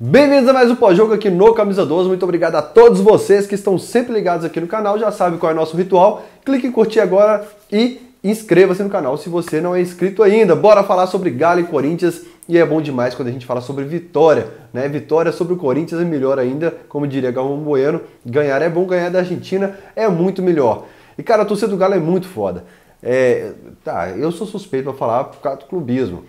Bem-vindos a mais um pós-jogo aqui no Camisa 12. Muito obrigado a todos vocês que estão sempre ligados aqui no canal. Já sabe qual é o nosso ritual. Clique em curtir agora e inscreva-se no canal se você não é inscrito ainda. Bora falar sobre Galo e Corinthians. E é bom demais quando a gente fala sobre vitória, né? Vitória sobre o Corinthians é melhor ainda, como diria Galvão Bueno. Ganhar é bom, ganhar da Argentina é muito melhor. E cara, a torcida do Galo é muito foda. Eu sou suspeito para falar por causa do clubismo.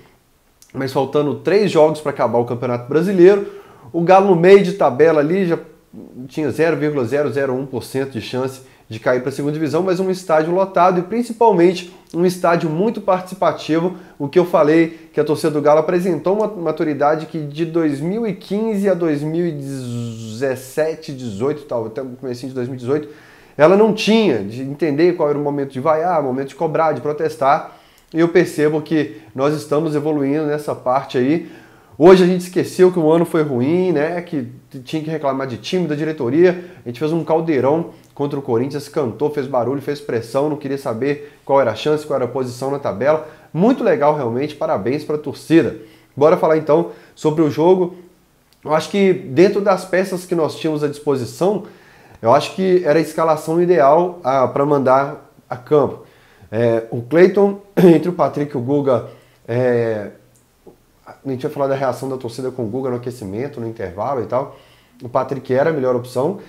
Mas faltando 3 jogos para acabar o Campeonato Brasileiro, o Galo no meio de tabela ali já tinha 0,001% de chance de cair para a segunda divisão, mas um estádio lotado e principalmente um estádio muito participativo. O que eu falei que a torcida do Galo apresentou uma maturidade que de 2015 a 2017, 18, tal, até o comecinho de 2018, ela não tinha, de entender qual era o momento de vaiar, o momento de cobrar, de protestar. E eu percebo que nós estamos evoluindo nessa parte aí. Hoje a gente esqueceu que o ano foi ruim, né? Que tinha que reclamar de time, da diretoria. A gente fez um caldeirão contra o Corinthians, cantou, fez barulho, fez pressão, não queria saber qual era a chance, qual era a posição na tabela. Muito legal realmente, parabéns para a torcida. Bora falar então sobre o jogo. Eu acho que dentro das peças que nós tínhamos à disposição, eu acho que era a escalação ideal para mandar a campo. O Cleiton, entre o Patrick e o Guga, a gente vai falar da reação da torcida com o Guga no aquecimento, no intervalo e tal. O Patrick era a melhor opção.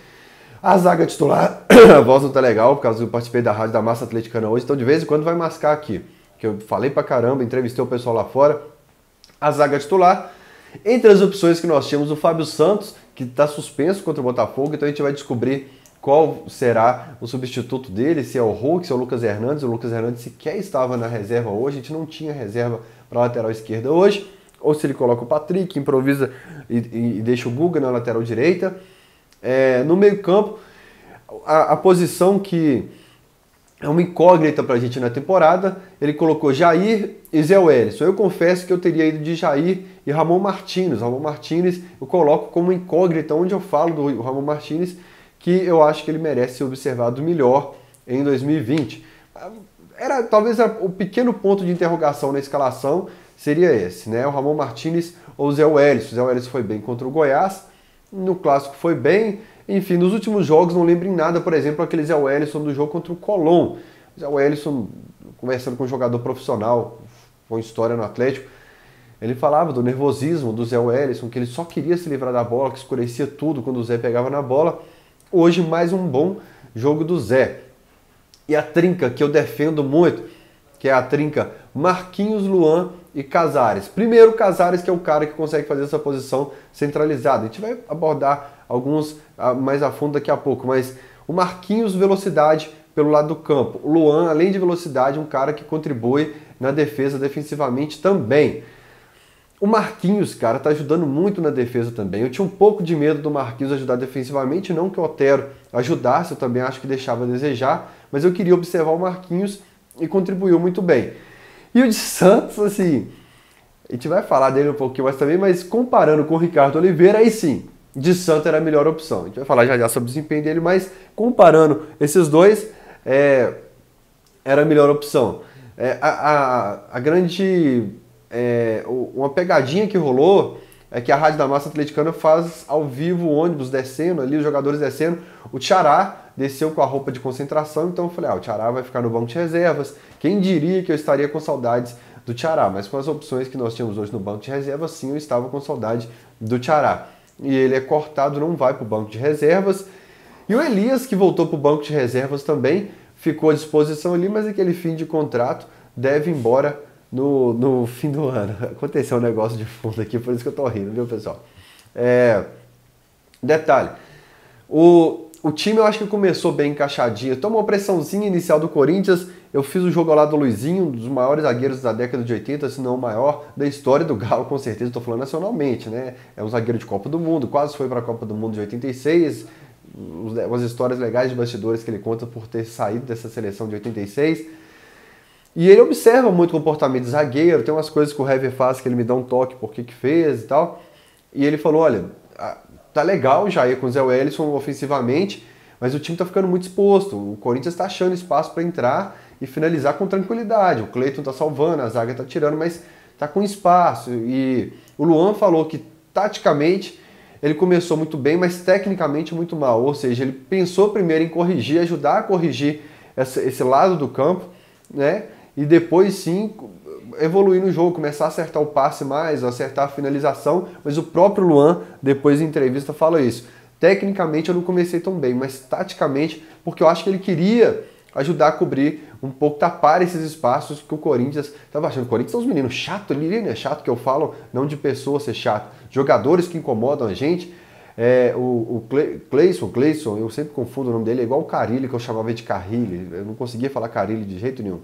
A zaga titular, a voz não tá legal, por causa que eu participei da rádio da Massa Atleticana hoje, então de vez em quando vai mascar aqui. Que eu falei pra caramba, entrevistei o pessoal lá fora. A zaga titular, entre as opções que nós tínhamos, o Fábio Santos, que está suspenso contra o Botafogo, então a gente vai descobrir qual será o substituto dele, se é o Hulk, se é o Lucas Hernandes. O Lucas Hernandes sequer estava na reserva hoje, a gente não tinha reserva para a lateral esquerda hoje. Ou se ele coloca o Patrick, improvisa e deixa o Guga na lateral direita. No meio campo, a posição que é uma incógnita para a gente na temporada, ele colocou Jair e Zé Wellison. Eu confesso que eu teria ido de Jair e Ramon Martínez. Ramon Martínez eu coloco como incógnita, onde eu falo do Ramon Martínez, que eu acho que ele merece ser observado melhor em 2020. Talvez o pequeno ponto de interrogação na escalação seria esse, né? O Ramon Martínez ou o Zé Wellison. O Zé Wellison foi bem contra o Goiás, no Clássico foi bem, enfim, nos últimos jogos não lembro em nada, por exemplo, aquele Zé Wellison do jogo contra o Colón. O Zé Wellison, conversando com um jogador profissional, com história no Atlético, ele falava do nervosismo do Zé Wellison, que ele só queria se livrar da bola, que escurecia tudo quando o Zé pegava na bola. Hoje mais um bom jogo do Zé. E a trinca que eu defendo muito, que é a trinca Marquinhos, Luan e Casares. Primeiro, Casares, que é o cara que consegue fazer essa posição centralizada. A gente vai abordar alguns mais a fundo daqui a pouco, mas o Marquinhos, velocidade pelo lado do campo. O Luan, além de velocidade, um cara que contribui na defesa defensivamente também. O Marquinhos, cara, tá ajudando muito na defesa também. Eu tinha um pouco de medo do Marquinhos ajudar defensivamente, não que o Otero ajudasse, eu também acho que deixava a desejar, mas eu queria observar o Marquinhos e contribuiu muito bem. E o de Santos, assim, a gente vai falar dele um pouquinho mais também, mas comparando com o Ricardo Oliveira, aí sim, de Santos era a melhor opção. A gente vai falar já sobre o desempenho dele, mas comparando esses dois, era a melhor opção. Uma pegadinha que rolou é que a Rádio da Massa Atleticana faz ao vivo o ônibus descendo ali, os jogadores descendo. O Tchará desceu com a roupa de concentração, então eu falei, o Tchará vai ficar no banco de reservas. Quem diria que eu estaria com saudades do Tchará? Mas com as opções que nós tínhamos hoje no banco de reservas, sim, eu estava com saudade do Tchará. E ele é cortado, não vai para o banco de reservas. E o Elias, que voltou para o banco de reservas também, ficou à disposição ali, mas aquele fim de contrato deve ir embora no fim do ano. Aconteceu um negócio de fundo aqui, por isso que eu tô rindo, viu, pessoal? Detalhe, o time eu acho que começou bem encaixadinho, tomou uma pressãozinha inicial do Corinthians. Eu fiz o jogo ao lado do Luizinho, um dos maiores zagueiros da década de 80, se não o maior da história do Galo, com certeza, estou falando nacionalmente, né? É um zagueiro de Copa do Mundo, quase foi para a Copa do Mundo de 86, umas histórias legais de bastidores que ele conta por ter saído dessa seleção de 86. E ele observa muito o comportamento de zagueiro, tem umas coisas que o Hever faz que ele me dá um toque por que fez e tal. E ele falou, olha, tá legal já ir com o Zé Wellison ofensivamente, mas o time tá ficando muito exposto. O Corinthians tá achando espaço para entrar e finalizar com tranquilidade. O Cleiton tá salvando, a zaga tá tirando, mas tá com espaço. E o Luan falou que taticamente ele começou muito bem, mas tecnicamente muito mal. Ou seja, ele pensou primeiro em corrigir, ajudar a corrigir esse lado do campo, né? E depois sim evoluir no jogo, começar a acertar o passe mais, acertar a finalização. Mas o próprio Luan, depois em entrevista, fala isso. Tecnicamente eu não comecei tão bem, mas taticamente, porque eu acho que ele queria ajudar a cobrir um pouco, tapar esses espaços que o Corinthians estava achando. O Corinthians são os meninos chato ali, né? Chato que eu falo, não de pessoa ser chato. Jogadores que incomodam a gente. O Cleison, eu sempre confundo o nome dele, é igual o Carille, que eu chamava de Carille. Eu não conseguia falar Carille de jeito nenhum.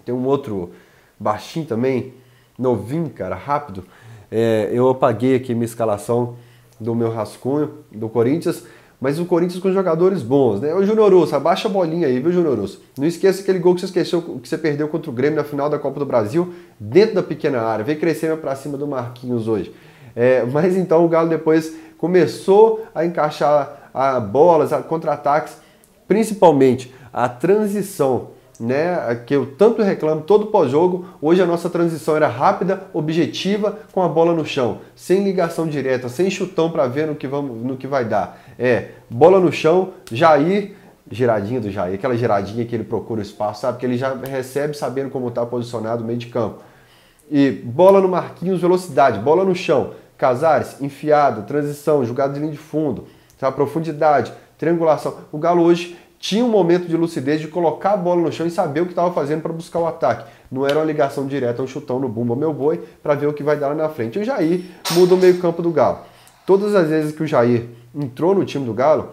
Tem um outro baixinho também, novinho, cara, rápido. Eu apaguei aqui minha escalação do meu rascunho do Corinthians, mas o Corinthians com jogadores bons, né? O Júnior Urso, abaixa a bolinha aí, viu, Júnior Urso? Não esqueça aquele gol que você esqueceu, que você perdeu contra o Grêmio na final da Copa do Brasil, dentro da pequena área. Vem crescendo pra cima do Marquinhos hoje. Mas então o Galo depois começou a encaixar bolas, contra-ataques, principalmente a transição, né, que eu tanto reclamo todo pós-jogo. Hoje a nossa transição era rápida, objetiva, com a bola no chão, sem ligação direta, sem chutão para ver no que vai dar. Bola no chão, Jair, giradinha do Jair, aquela giradinha que ele procura o espaço, sabe, que ele já recebe sabendo como está posicionado no meio de campo. E bola no Marquinhos, velocidade, bola no chão, Casares, enfiada, transição, jogada de linha de fundo, sabe, profundidade, triangulação. O Galo hoje tinha um momento de lucidez de colocar a bola no chão e saber o que estava fazendo para buscar o ataque. Não era uma ligação direta, um chutão no bumba meu boi para ver o que vai dar lá na frente. E o Jair muda o meio campo do Galo. Todas as vezes que o Jair entrou no time do Galo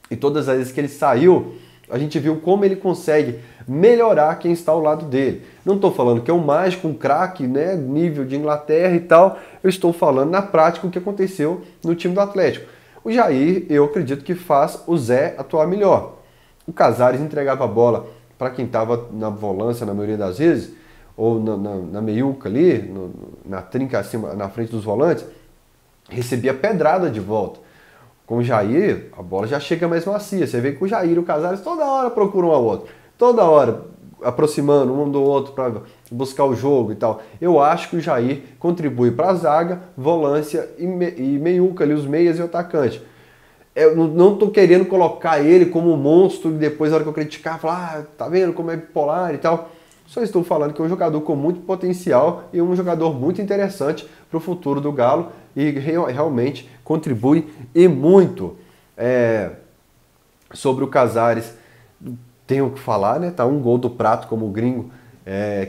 e todas as vezes que ele saiu, a gente viu como ele consegue melhorar quem está ao lado dele. Não estou falando que é um mágico, um craque, né, nível de Inglaterra e tal. Eu estou falando na prática o que aconteceu no time do Atlético. O Jair, eu acredito que faz o Zé atuar melhor. O Casares entregava a bola para quem estava na volância na maioria das vezes, ou na meiuca ali, na trinca acima, na frente dos volantes, recebia pedrada de volta. Com o Jair, a bola já chega mais macia. Você vê que o Jair e o Casares toda hora procuram um ao outro. Toda hora aproximando um do outro para buscar o jogo e tal. Eu acho que o Jair contribui para a zaga, volância e meiuca ali, os meias e o atacante. Eu não estou querendo colocar ele como um monstro e depois, na hora que eu criticar, falar, tá vendo como é bipolar e tal. Só estou falando que é um jogador com muito potencial e um jogador muito interessante para o futuro do Galo e realmente contribui e muito. Sobre o Casares, tenho que falar, né? Tá um gol do Prato como o gringo,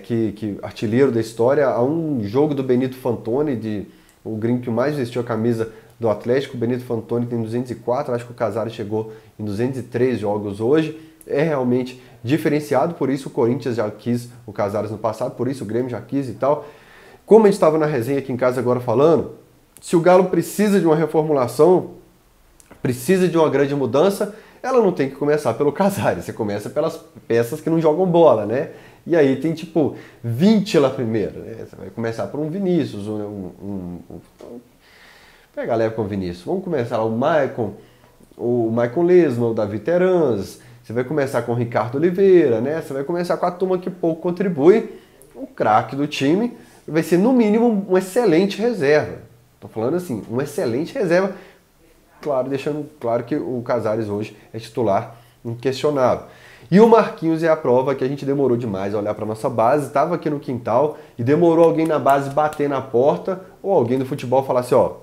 que artilheiro da história, a um jogo do Benito Fantoni, o gringo que mais vestiu a camisa do Atlético. O Benito Fantoni tem 204, acho que o Casares chegou em 203 jogos hoje. É realmente diferenciado, por isso o Corinthians já quis o Casares no passado, por isso o Grêmio já quis e tal. Como a gente estava na resenha aqui em casa agora falando, se o Galo precisa de uma reformulação, precisa de uma grande mudança, ela não tem que começar pelo Casares, você começa pelas peças que não jogam bola, né? E aí tem tipo 20 lá primeiro, né? Você vai começar por um Vinícius, pega leve com o Vinícius. Vamos começar lá o Maicon Lesma, o Davi Terans. Você vai começar com o Ricardo Oliveira, né? Você vai começar com a turma que pouco contribui. O craque do time vai ser, no mínimo, um excelente reserva. Tô falando assim, um excelente reserva. Claro, deixando claro que o Casares hoje é titular inquestionável. E o Marquinhos é a prova que a gente demorou demais a olhar para nossa base, estava aqui no quintal e demorou alguém na base bater na porta ou alguém do futebol falar assim, ó,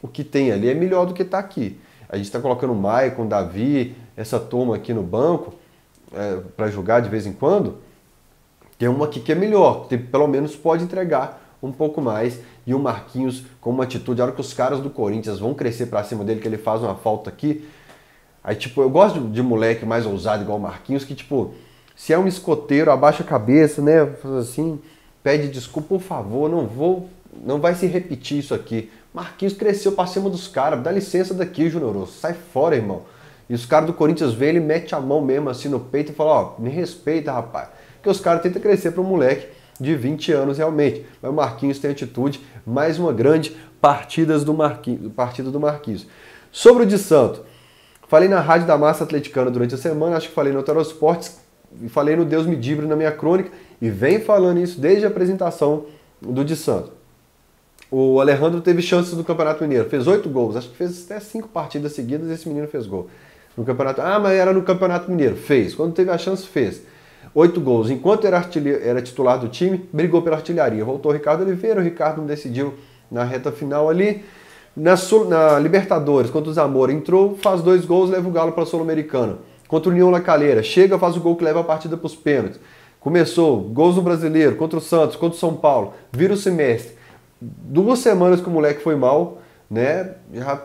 o que tem ali é melhor do que está aqui. A gente está colocando o Maicon, Davi, essa turma aqui no banco para jogar de vez em quando. Tem uma aqui que é melhor, que pelo menos pode entregar um pouco mais. E o Marquinhos com uma atitude, a hora que os caras do Corinthians vão crescer para cima dele, que ele faz uma falta aqui. Aí, tipo, eu gosto de moleque mais ousado igual o Marquinhos, que, tipo, se é um escoteiro, abaixa a cabeça, né? Faz assim, pede desculpa, por favor, não vai se repetir isso aqui. Marquinhos cresceu pra cima dos caras, dá licença daqui, Júnior, sai fora, irmão. E os caras do Corinthians veem, ele mete a mão mesmo assim no peito e fala, ó, me respeita, rapaz. Porque os caras tentam crescer para um moleque de 20 anos realmente. Mas o Marquinhos tem atitude, mais uma grande partida do Marquinhos. Sobre o de Santo, falei na Rádio da Massa Atleticana durante a semana, acho que falei no Autorosportes, falei no Deus Me Livre na minha crônica, e vem falando isso desde a apresentação do de Santo. O Alejandro teve chances no Campeonato Mineiro, fez 8 gols, acho que fez até 5 partidas seguidas esse menino fez gol. No campeonato, mas era no Campeonato Mineiro, fez. Quando teve a chance, fez. 8 gols. Enquanto era titular do time, brigou pela artilharia. Voltou o Ricardo Oliveira, o Ricardo não decidiu na reta final ali. Na Libertadores, contra o Zamora, entrou, faz 2 gols, leva o Galo para a Sul-Americana. Contra o União La Calera, chega, faz o gol que leva a partida para os pênaltis. Começou, gols no Brasileiro, contra o Santos, contra o São Paulo, vira o semestre. 2 semanas que o moleque foi mal, né? Já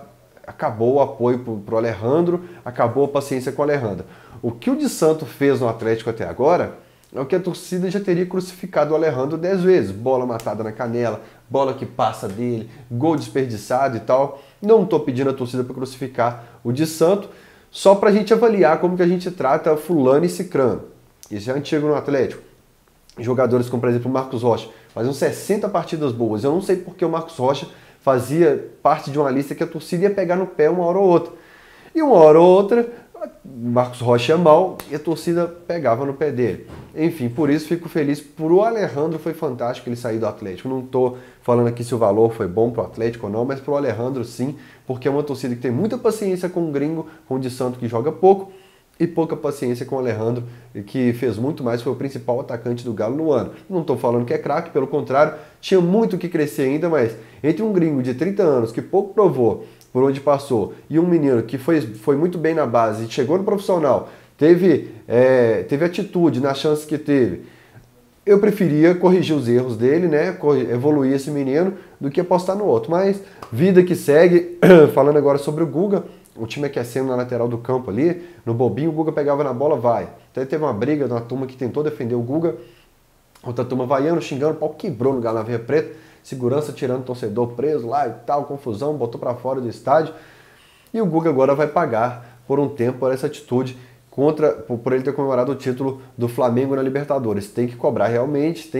acabou o apoio pro Alejandro, acabou a paciência com o Alejandro. O que o Di Santo fez no Atlético até agora é o que a torcida já teria crucificado o Alejandro 10 vezes. Bola matada na canela, bola que passa dele, gol desperdiçado e tal. Não estou pedindo a torcida para crucificar o Di Santo, só para a gente avaliar como que a gente trata fulano e cicrano. Isso é antigo no Atlético. Jogadores como, por exemplo, o Marcos Rocha, faziam 60 partidas boas. Eu não sei porque o Marcos Rocha fazia parte de uma lista que a torcida ia pegar no pé uma hora ou outra. E uma hora ou outra, Marcos Rocha ia mal e a torcida pegava no pé dele. Enfim, por isso fico feliz. Pro Alejandro foi fantástico ele sair do Atlético. Não estou falando aqui se o valor foi bom pro Atlético ou não, mas pro Alejandro sim, porque é uma torcida que tem muita paciência com o gringo, com o Di Santo que joga pouco, e pouca paciência com o Alejandro, que fez muito mais, foi o principal atacante do Galo no ano. Não estou falando que é craque, pelo contrário, tinha muito que crescer ainda, mas entre um gringo de 30 anos, que pouco provou por onde passou, e um menino que foi muito bem na base, e chegou no profissional, teve atitude nas chances que teve, eu preferia corrigir os erros dele, né, evoluir esse menino, do que apostar no outro. Mas vida que segue, falando agora sobre o Guga, o time aquecendo na lateral do campo ali, no bobinho, o Guga pegava na bola, vai. Até teve uma briga de uma turma que tentou defender o Guga, outra turma vaiando, xingando, o pau quebrou no Galo na Veia Preta, segurança tirando o torcedor preso lá e tal, confusão, botou pra fora do estádio. E o Guga agora vai pagar por um tempo por essa atitude, por ele ter comemorado o título do Flamengo na Libertadores. Tem que cobrar realmente,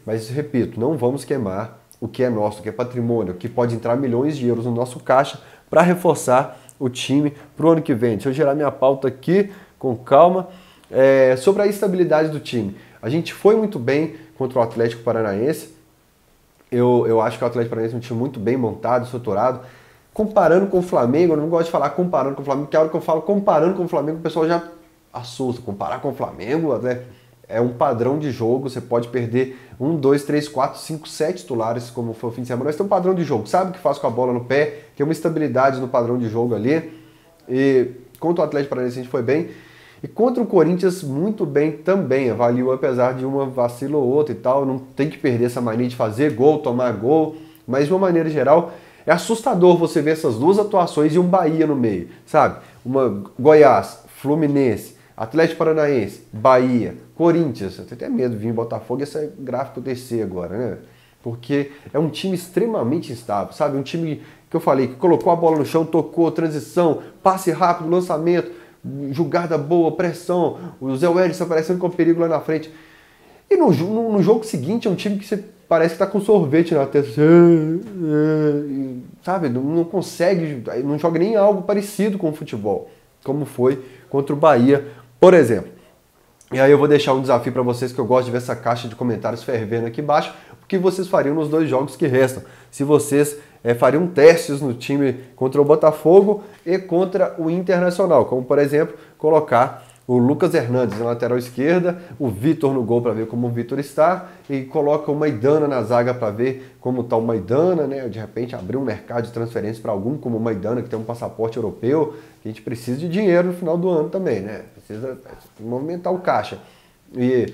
mas repito, não vamos queimar o que é nosso, o que é patrimônio, que pode entrar milhões de euros no nosso caixa para reforçar o time para o ano que vem. Deixa eu gerar minha pauta aqui com calma. Sobre a estabilidade do time. A gente foi muito bem contra o Atlético Paranaense. Eu acho que o Atlético Paranaense é um time muito bem montado, estruturado. Comparando com o Flamengo, eu não gosto de falar comparando com o Flamengo, porque a hora que eu falo comparando com o Flamengo, o pessoal já assusta. Comparar com o Flamengo, né? É um padrão de jogo, você pode perder 1, 2, 3, 4, 5, 7 titulares, como foi o fim de semana, mas tem um padrão de jogo, sabe o que faz com a bola no pé, tem uma estabilidade no padrão de jogo ali, e contra o Atlético Paranaense a gente foi bem, e contra o Corinthians muito bem também, avaliou apesar de uma vacila ou outra e tal, não tem que perder essa mania de fazer gol, tomar gol, mas de uma maneira geral, é assustador você ver essas duas atuações e um Bahia no meio, sabe? Uma Goiás, Fluminense, Atlético Paranaense, Bahia, Corinthians, eu tenho até medo de vir em Botafogo e esse gráfico descer agora, né? Porque é um time extremamente instável, sabe? Um time que eu falei, que colocou a bola no chão, tocou, transição, passe rápido, lançamento, jogada boa, pressão, o Zé Welles aparecendo com perigo lá na frente. E no jogo seguinte é um time que você parece que tá com sorvete na testa, sabe? Não consegue, não joga nem algo parecido com o futebol, como foi contra o Bahia, por exemplo. E aí eu vou deixar um desafio para vocês, que eu gosto de ver essa caixa de comentários fervendo aqui embaixo, o que vocês fariam nos 2 jogos que restam. Se vocês fariam testes no time contra o Botafogo e contra o Internacional, como por exemplo, colocar o Lucas Hernandes na lateral esquerda, o Vitor no gol para ver como o Vitor está, e coloca o Maidana na zaga para ver como está o Maidana, né? De repente abrir um mercado de transferência para algum como o Maidana, que tem um passaporte europeu, que a gente precisa de dinheiro no final do ano também, né? Precisa movimentar o caixa. E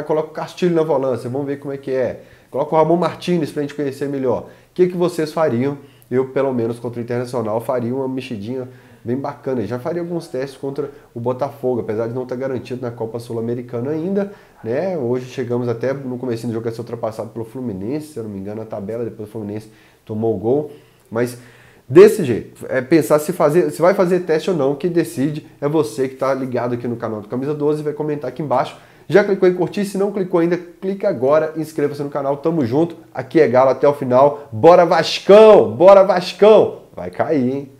coloca o Castilho na volância, vamos ver como é que é. Coloca o Ramon Martínez para a gente conhecer melhor. O que vocês fariam? Eu, pelo menos, contra o Internacional, faria uma mexidinha bem bacana. Já faria alguns testes contra o Botafogo, apesar de não estar garantido na Copa Sul-Americana ainda, né? Hoje chegamos até no começo do jogo a ser ultrapassado pelo Fluminense, se eu não me engano, na tabela, depois o Fluminense tomou o gol. Mas desse jeito, pensar se vai fazer teste ou não, quem decide é você que está ligado aqui no canal do Camisa 12 e vai comentar aqui embaixo. Já clicou em curtir? Se não clicou ainda, clica agora, inscreva-se no canal, tamo junto. Aqui é Galo até o final. Bora Vascão! Bora Vascão! Vai cair, hein?